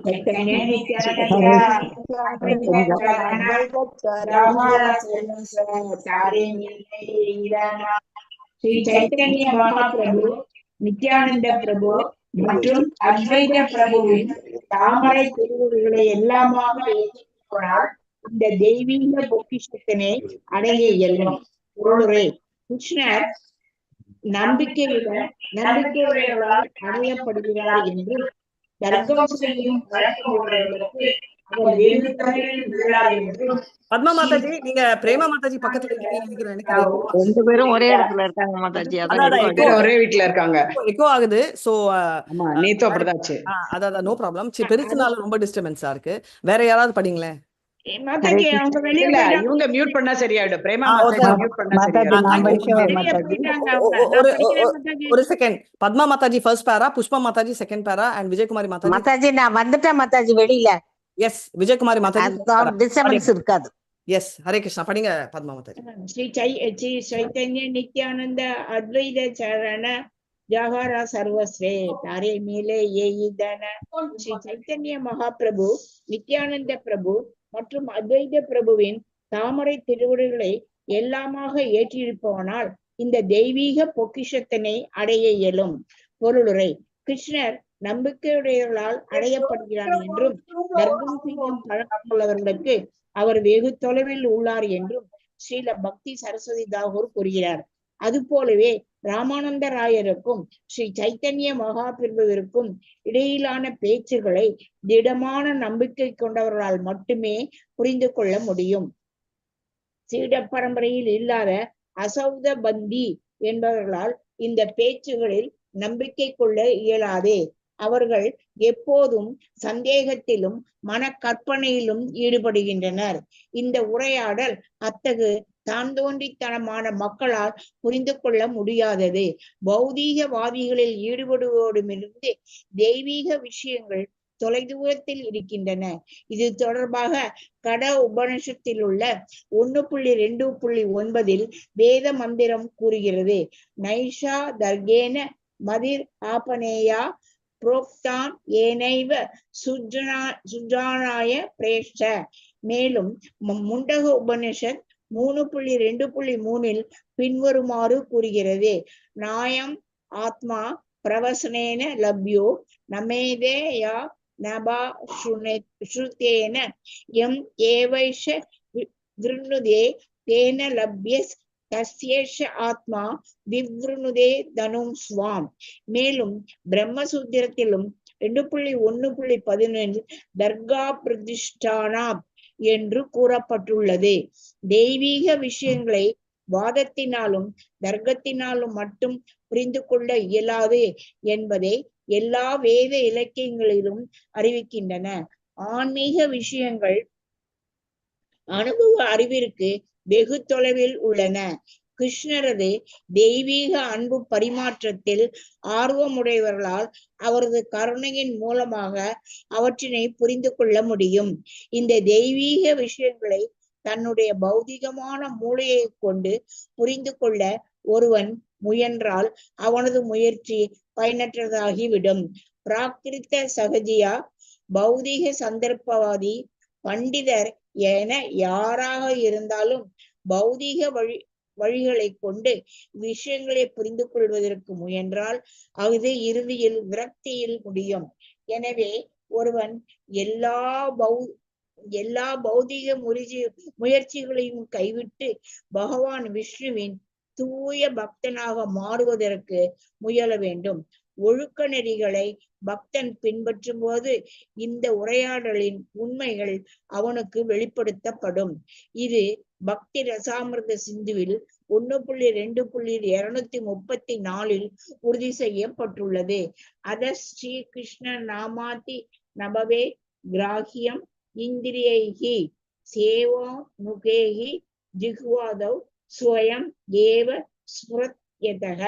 J: ஸ்ரீ சைத்தன்ய மகாபிரபு நித்யானந்த பிரபு மற்றும் அத்வைத பிரபுவின் தாமரை திருவுருகளை எல்லாமாக ஏற்றுக்கொண்டால் இந்த தெய்வீக பொக்கிஷத்தினை அடைய இயலும். பொருளுரை: கிருஷ்ணர் நம்பிக்கையுடையவர்களால் அடையப்படுகிறார் என்றும் தர்க்கம் செய்யும் வழக்கமுள்ளவர்களுக்கு அவர் வெகு தொலைவில் உள்ளார் என்றும்.
A: பத்மா மாதாஜி, நீங்க பிரேமா மாதாஜி பக்கத்துல இருக்கீங்க.
E: 2 பேரும் ஒரே இடத்துல இருக்காங்க மாதாஜி.
I: ஒரே வீட்டுல இருக்காங்க.
A: எக்கோ ஆகுது. சோ
I: நேத்து அப்படிதாச்சு.
A: அதான் நோ ப்ராப்ளம். பெருசுனால ரொம்ப டிஸ்டர்பன்ஸா இருக்கு. வேற யாராவது படிங்களேன்.
J: மாதாஜி அவங்க வெளியில
I: இவங்க மியூட் பண்ணா சரியாயிடும். பிரேமா மாதாஜி மியூட் பண்ணா
A: ஒரு செகண்ட். பத்மா மாதாஜி ஃபர்ஸ்ட் பேரா, புஷ்பா மாதாஜி செகண்ட் பேரா அண்ட் விஜயகுமாரி மாதாஜி.
B: மாதாஜி நான் வந்துட்டேன் மாதாஜி வெளியில.
A: எஸ் விஜயகுமாரி மாதாஜி
B: டிஸ்டர்பன்ஸ் இருக்காது.
A: எஸ் ஹரே கிருஷ்ணா. படிங்க பத்மா மாதாஜி.
J: ஸ்ரீ சைத்தன்ய நித்யானந்த அத்வைத சரண ஜாகாரா சர்வஸ்ரே தாரே மேலே ஏதன. ஸ்ரீ சைத்தன்ய மகாபிரபு நித்யானந்த பிரபு மற்றும் அத்வைத பிரபுவின் தாமரை திருவடிகளை எல்லாமாக ஏற்றிருப்பவனால் இந்த தெய்வீக பொக்கிஷத்தினை அடைய இயலும். பொருளுரை: கிருஷ்ணர் நம்பிக்கையுடையவர்களால் அடையப்படுகிறார் என்றும் தர்க்கம் செய்யும் பழக்கமுள்ளவர்களுக்கு அவர் வெகு தொலைவில் உள்ளார் என்றும் ஸ்ரீல பக்தி சரஸ்வதி தாகூர் கூறுகிறார். அது போலவே ராமானந்த ராயருக்கும் ஸ்ரீ சைத்தன்ய மகாபிரபுவிற்கும் இடையிலான பேச்சுகளை திடமான நம்பிக்கை கொண்டவர்களால் மட்டுமே புரிந்து கொள்ள முடியும். சீட பரம்பரையில் இல்லாத அசௌத பந்தி என்பவர்களால் இந்த பேச்சுகளில் நம்பிக்கை கொள்ள இயலாதே. அவர்கள் எப்போதும் சந்தேகத்திலும் மன கற்பனையிலும் ஈடுபடுகின்றனர். இந்த உரையாடல் அத்தகு தான் தோன்றித்தனமான மக்களால் புரிந்து கொள்ள முடியாதது. பௌதீகவாதிகளில் ஈடுபடுவோடுமிருந்து தெய்வீக விஷயங்கள் தொலைதூரத்தில் இருக்கின்றன. இது தொடர்பாக கட உபனிஷத்தில் உள்ள 1.2.9 வேத மந்திரம் கூறுகிறது: நைஷா தர்கேன மதிர் ஆபனேயா புரோக்தான் ஏனைவ சுஜானாய பிரேஷ்ட. மேலும் முண்டக உபனிஷத் 3.2.3 பின்வருமாறு கூறுகிறது: நாயம் ஆத்மா பிரவசனேன லப்யோ நமேதேயா நபா ஸ்ருதேன எம் ஏவைஷ விருணுதே தேன லப்யஸ் தஸ்யேஷ ஆத்மா விவ்ருணுதே தனும் ஸ்வாம். மேலும் பிரம்மசூத்திரத்திலும் 2.1.11 தர்கா பிரதிஷ்டானா என்று கூறப்பட்டுள்ளது. தெய்வீக விஷயங்களை வாதத்தினாலும் தர்க்கத்தினாலும் மட்டும் புரிந்து கொள்ள இயலாது என்பதை எல்லா வேத இலக்கியங்களிலும் அறிவிக்கின்றன. ஆன்மீக விஷயங்கள் அனுபவ அறிவிற்கு வெகு தொலைவில் உள்ளன. கிருஷ்ணரது தெய்வீக அன்பு பரிமாற்றத்தில் ஆர்வமுடையவர்களால் அவரது கருணையின் மூலமாக அவற்றினை புரிந்து கொள்ள முடியும். இந்த தெய்வீக விஷயங்களை தன்னுடைய பௌதிகமான மூளையை கொண்டு புரிந்து கொள்ள ஒருவன் முயன்றால் அவனது முயற்சி பயனற்றதாகிவிடும். பிராகிருத்த சகஜியா, பௌதிக சந்தர்ப்பவாதி, பண்டிதர் என யாராக இருந்தாலும் பௌதிக வழிகளை கொண்டு விஷயங்களை புரிந்து கொள்வதற்கு முயன்றால் அது இறுதியில் விரக்தியில் முடியும். எனவே ஒருவன் எல்லா பௌதிக முயற்சிகளையும் கைவிட்டு பகவான் விஷ்ணுவின் தூய பக்தனாக மாறுவதற்கு முயல வேண்டும். ஒழுக்க நெறிகளை பக்தன் பின்பற்றும் போது இந்த உரையாடலின் உண்மைகள் அவனுக்கு வெளிப்படுத்தப்படும். இது பக்தி ரசாமிர்த சிந்துவில் 1.2.234 உறுதி செய்யப்பட்டுள்ளது. அத ஸ்ரீ கிருஷ்ண நாமாதி நபவே கிராஹியம் இந்திரியைஹி சேவா முகேஹி ஜிஹ்வாதவ் ஸ்வயம் ஏவ ஸ்மிருத்யதஹ.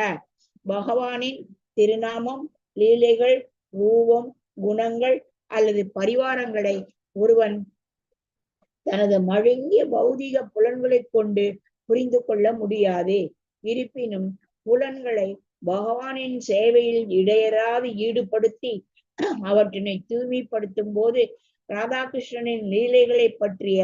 J: பகவானின் திருநாமம், லீலைகள், ரூபம், குணங்கள் அல்லது பரிவாரங்களை ஒருவன் தனது மழுங்கிய பௌதிக புலன்களை கொண்டு புரிந்து கொள்ள முடியாது. இருப்பினும் புலன்களை பகவானின் சேவையில் இடையறாது ஈடுபடுத்தி அவற்றினை தூய்மைப்படுத்தும் போது ராதாகிருஷ்ணனின் லீலைகளை பற்றிய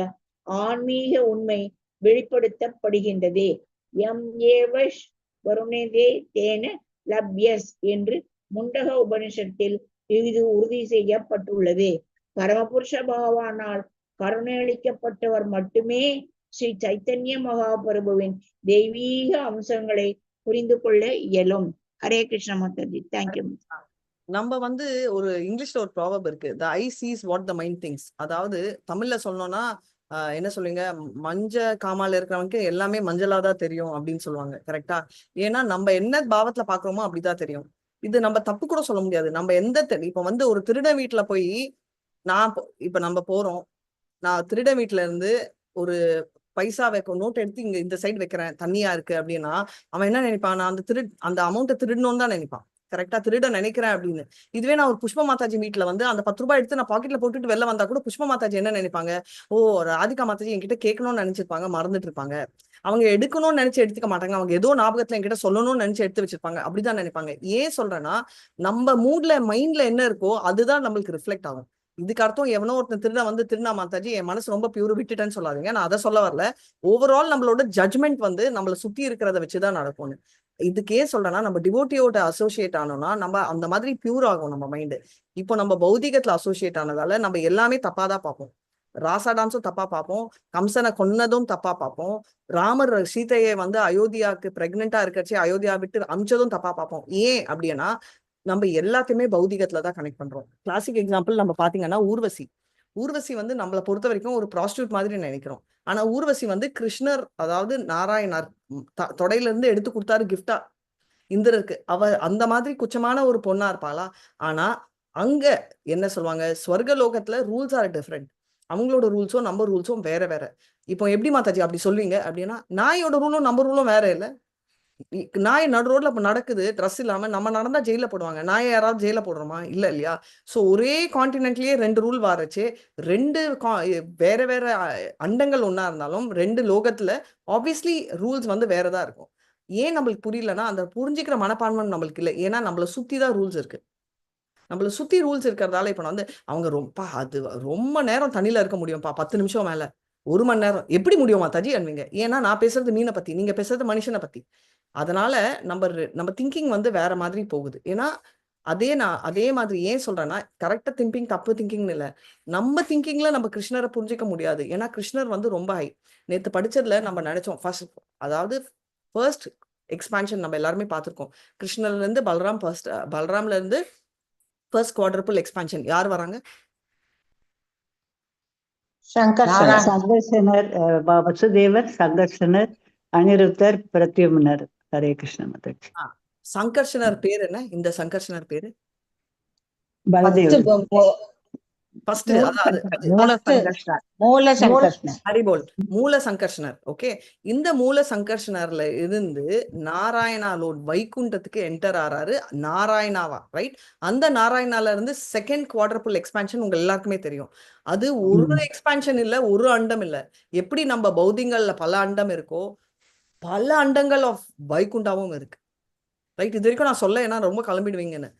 J: ஆன்மீக உண்மை வெளிப்படுத்தப்படுகின்றது. எம் ஏவஷ் வருணதே தேன லப்யஸ் என்று முண்டக உபனிஷத்தில் இது உறுதி செய்யப்பட்டுள்ளது. பரமபுருஷ பகவானால் கருணையளிக்கப்பட்டவர் மட்டுமே ஸ்ரீ சைத்தன்ய மகாபிரபுவின் தெய்வீக அம்சங்களை புரிந்து கொள்ள இயலும். ஹரே கிருஷ்ண மாதாஜி. தேங்க்யூ.
A: நம்ம வந்து ஒரு இங்கிலீஷ்ல ஒரு ப்ராவர்ப் இருக்கு, the eye sees what the mind thinks. அதாவது தமிழ்ல சொல்லணும்னா என்ன சொல்லுவீங்க, மஞ்ச காமால இருக்கிறவனுக்கு எல்லாமே மஞ்சளாதான் தெரியும் அப்படின்னு சொல்லுவாங்க. கரெக்டா? ஏன்னா நம்ம என்ன பாவத்துல பாக்குறோமோ அப்படிதான் தெரியும். இது நம்ம தப்பு கூட சொல்ல முடியாது. நம்ம இப்ப வந்து ஒரு திருட வீட்டுல போய் இப்ப நம்ம போறோம், நான் திருட வீட்டுல இருந்து ஒரு பைசா நோட் எடுத்து இங்க இந்த சைடு வைக்கிறேன், தண்ணியா இருக்கு அப்படின்னா அவன் என்ன நினைப்பான், நான் அந்த அமௌண்ட்டை திருடணும்னு தான் நினைப்பான். கரெக்டா? திருட நினைக்கிறேன் அப்படின்னு. இதுவே நான் ஒரு புஷ்ப மாதாஜி வீட்டுல வந்து அந்த 10 ரூபாய் எடுத்து நான் பாக்கெட்ல போட்டுட்டு வெளில வந்தா கூட புஷ்ப மாதாஜி என்ன நினைப்பாங்க, ஓ ராதிகா மாதாஜி என்கிட்ட கேட்கணும்னு நினைச்சிருப்பாங்க, மறந்துட்டு இருப்பாங்க. அவங்க எடுக்கணும்னு நினைச்சு எடுத்துக்க மாட்டாங்க, அவங்க ஏதோ ஞாபகத்துல என்கிட்ட சொல்லணும்னு நினைச்சு எடுத்து வச்சிருப்பாங்க. அப்படிதான் நினைப்பாங்க. ஏன் சொல்றேன்னா, நம்ம மூட்ல மைண்ட்ல என்ன இருக்கோ அதுதான் நம்மளுக்கு ரிஃப்ளெக்ட் ஆகும். இதுக்கு அர்த்தம் எவனோ ஒருத்தன் திருட வந்து திருநா மாதாஜி என் மனசு ரொம்ப பியூர் விட்டுட்டேன்னு சொல்லாதீங்க, நான் அதை சொல்ல வரல. ஓவரால் நம்மளோட ஜட்மெண்ட் வந்து நம்மளை சுத்தி இருக்கிறத வச்சுதான் நடக்கும்னு. இதுக்கே சொல்றேன்னா, நம்ம டிவோட்டியோட அசோசியேட் ஆனோம்னா நம்ம அந்த மாதிரி பியூர் ஆகும் நம்ம மைண்டு. இப்போ நம்ம பௌதிகத்துல அசோசியேட் ஆனதால நம்ம எல்லாமே தப்பாதான் பார்ப்போம். ராசா டான்ஸும் தப்பா பார்ப்போம், கம்சனை கொன்னதும் தப்பா பார்ப்போம், ராமர் சீதையை வந்து அயோத்தியாவுக்கு பிரெக்னெண்டா இருக்கச்சு அயோத்தியா விட்டு அமிச்சதும் தப்பா பார்ப்போம். ஏன் அப்படின்னா நம்ம எல்லாத்தையுமே பௌதிகத்துலதான் கனெக்ட் பண்றோம். கிளாசிக் எக்ஸாம்பிள் நம்ம பாத்தீங்கன்னா ஊர்வசி வந்து நம்மளை பொறுத்த வரைக்கும் ஒரு ப்ராஸ்டியூட் மாதிரி நினைக்கிறோம். ஆனா ஊர்வசி வந்து கிருஷ்ணர், அதாவது நாராயணர் தொடையில இருந்து எடுத்து கொடுத்தாரு கிஃப்டா இந்திரருக்கு. அவ அந்த மாதிரி குச்சமான ஒரு பொண்ணா இருப்பாளா? ஆனா அங்க என்ன சொல்லுவாங்க, ஸ்வர்க லோகத்துல ரூல்ஸ் ஆர் டிஃப்ரெண்ட். அவங்களோட ரூல்ஸும் நம்ம ரூல்ஸும் வேற வேற. இப்போ எப்படி மாதாஜி அப்படி சொல்லுவீங்க அப்படின்னா, நாயோட ரூலும் நம்ம ரூலும் வேற இல்ல. நாய் நடு ரோட்ல நடக்குது ட்ரெஸ் இல்லாம, நம்ம நடந்தா ஜெயில போடுவாங்க, நாயை யாராவது ஜெயில போடுறோமா? இல்ல இல்லையா? சோ ஒரே கான்டினென்ட்லயே 2 ரூல் வாரச்சு, 2 வேற வேற அண்டங்கள் ஒன்னா இருந்தாலும் 2 லோகத்துல ஆப்வியஸ்லி ரூல்ஸ் வந்து வேறதான் இருக்கும். ஏன் நம்மளுக்கு புரியலன்னா, அந்த புரிஞ்சுக்கிற மனப்பான்மை நம்மளுக்கு இல்லை. ஏன்னா நம்மள சுத்தி தான் ரூல்ஸ் இருக்கு. நம்மள சுத்தி ரூல்ஸ் இருக்கிறதால இப்ப வந்து அவங்க ரொம்ப நேரம் தண்ணியில இருக்க முடியும்ப்பா, 10 நிமிஷம் மேல 1 மணி நேரம் எப்படி முடியும் மாதாஜி அன்வீங்க? ஏன்னா நான் பேசுறது மீனை பத்தி, நீங்க பேசுறது மனுஷனை பத்தி. அதனால நம்ம திங்கிங் வந்து வேற மாதிரி போகுது. ஏன்னா அதே மாதிரி ஏன் சொல்றேன்னா, கரெக்டா திங்கிங் தப்பு திங்கிங் இல்ல, நம்ம திங்கிங்ல நம்ம கிருஷ்ணரை புரிஞ்சிக்க முடியாது. ஏன்னா கிருஷ்ணர் வந்து ரொம்ப ஹை. நேத்து படிச்சதுல நம்ம நினைச்சோம் ஃபர்ஸ்ட் எக்ஸ்பான்ஷன் நம்ம எல்லாருமே பார்த்திருக்கோம். கிருஷ்ணர்ல இருந்து பலராம்ல இருந்து ஃபர்ஸ்ட் குவாட்ரபிள் எக்ஸ்பான்ஷன் யார் வராங்க?
C: சங்கர்ஷனர், வசுதேவர், சங்கர்ஷனர், அனிருத்தர், பிரத்யும்னர். ஹரே கிருஷ்ண மாதாஜி.
A: சங்கர்ஷனர் பேர் என்ன? இந்த சங்கர்ஷனர் பேரு
C: பலதேவர்.
A: மூல சங்கர்ஷனர். ஓகே, இந்த மூல சங்கர்ஷனர்ல இருந்து நாராயணாலோட் வைகுண்டத்துக்கு என்டர் ஆறாரு நாராயணாவா, ரைட்? அந்த நாராயணால இருந்து செகண்ட் குவாட்ரபிள் எக்ஸ்பான்ஷன் உங்க எல்லாருக்குமே தெரியும். அது ஒரு எக்ஸ்பான்ஷன் இல்ல, ஒரு அண்டம் இல்ல. எப்படி நம்ம பௌத்திகங்கள்ல பல அண்டம் இருக்கோ, பல அண்டங்கள் ஆஃப் வைகுண்டாவும் இருக்கு, ரைட்? இது வரைக்கும் நான் சொல்ல, ஏன்னா ரொம்ப கிளம்பிடுவீங்கன்னு.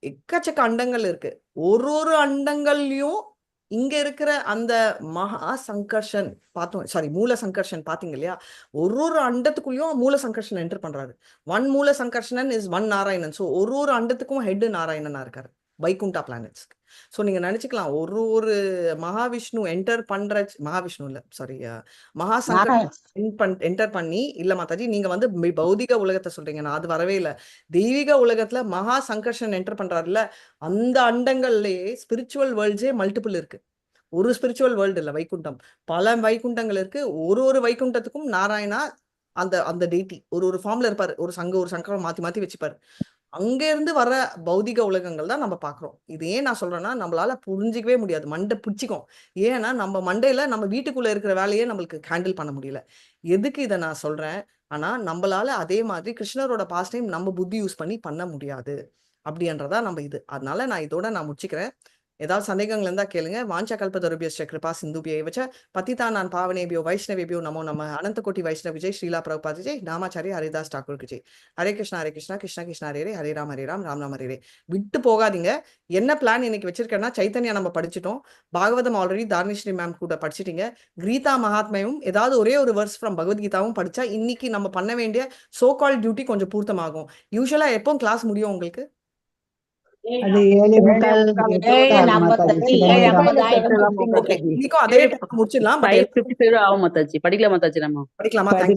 A: எக்கச்சக்க அண்டங்கள் இருக்கு. ஒரு அண்டங்கள்லயும் இங்க இருக்கிற அந்த மகா சங்கர்ஷன் பார்த்தோம், சாரி மூல சங்கர்ஷன் பாத்தீங்க இல்லையா? ஒரு அண்டத்துக்குள்ளயும் மூல சங்கர்ஷன் என்டர் பண்றாரு. ஒன் மூல சங்கர்ஷனன் இஸ் ஒன் நாராயணன். சோ ஒரு அண்டத்துக்கும் ஹெட் நாராயணனா இருக்காரு. வைகுண்டா பிளானட்ஸ்க்கு. ஸோ நீங்க நினைச்சுக்கலாம், ஒரு மகாவிஷ்ணு என்டர் பண்ற மகாவிஷ்ணு இல்ல சாரி மகாசங்கர் என்டர் பண்ணி, இல்ல மாதாஜி நீங்க வந்து பௌதிக உலகத்தை சொல்றீங்க, நான் அது வரவே இல்லை. தெய்வீக உலகத்துல மகா சங்கர்ஷன் என்டர் பண்றாருல்ல, அந்த அண்டங்கள்லயே ஸ்பிரிச்சுவல் வேர்ல்ட்ஸே மல்டிபிள் இருக்கு. ஒரு ஸ்பிரிச்சுவல் வேர்ல்டு இல்ல வைகுண்டம், பல வைகுண்டங்கள் இருக்கு. ஒரு வைகுண்டத்துக்கும் நாராயணா அந்த அந்த டெய்டி ஒரு ஃபார்ம்ல இருப்பாரு. ஒரு சங்கரம் மாத்தி மாத்தி வச்சுப்பாரு. அங்க இருந்து வர பௌதிக உலகங்கள் தான் நம்ம பாக்குறோம். இது ஏன் நான் சொல்றேன்னா, நம்மளால புரிஞ்சிக்கவே முடியாது, மண்டை பிடிச்சிக்கும். ஏன்னா நம்ம மண்டையில நம்ம வீட்டுக்குள்ள இருக்கிற வேலையே நம்மளுக்கு ஹேண்டில் பண்ண முடியல. எதுக்கு இதை நான் சொல்றேன், ஆனா நம்மளால அதே மாதிரி கிருஷ்ணரோட பாஸ்ட் டைம் நம்ம புத்தி யூஸ் பண்ணி பண்ண முடியாது அப்படின்றதா நம்ம இது. அதனால நான் இதோட நான் முடிச்சுக்கிறேன். ஏதாவது சந்தேகங்கள் இருந்தா கேளுங்க. வாஞ்சா கல்பதருபியஸ்ச கிருபா சிந்துபியை வச்ச பதிதானான் பாவனேபியோ வைஷ்ணவேபியோ நமோ நம. அனந்த கோட்டி வைஷ்ணவ விஜய், ஸ்ரீலா பிரபுபாத் விஜய், நாமாச்சாரிய ஹரிதாஸ் டாக்கூர் விஜய். ஹரே கிருஷ்ணா கிருஷ்ணா கிருஷ்ணா ஹரே ஹரே, ஹரே ராம் ராம் ராம் ஹரே. விட்டு போகாதீங்க. என்ன பிளான் இன்னைக்கு வச்சிருக்கேன்னா, சைத்தன்யா நம்ம படிச்சிட்டோம், பாகவதம் ஆல்ரெடி தார்னிஸ்ரீ மேம் கூட படிச்சிட்டீங்க, கீதா மகாத்மியும் ஏதாவது ஒரே ஒரு வெர்ஸ் ஃப்ரம் பகவத்கீதாவும் படிச்சா இன்னைக்கு நம்ம பண்ண வேண்டிய சோ கால் டியூட்டி கொஞ்சம் பூர்த்தமாகும். யூஸ்வலா எப்போ கிளாஸ் முடியும் உங்களுக்கு?
C: அது 7:45 மாதாஜி.
A: இன்னைக்கும் அதே டைம் முடிச்சிடலாம்.
E: படிக்கலாமா மாதாஜி?
A: படிக்கலாமா?
C: படிக்கலாம் மாதாஜி.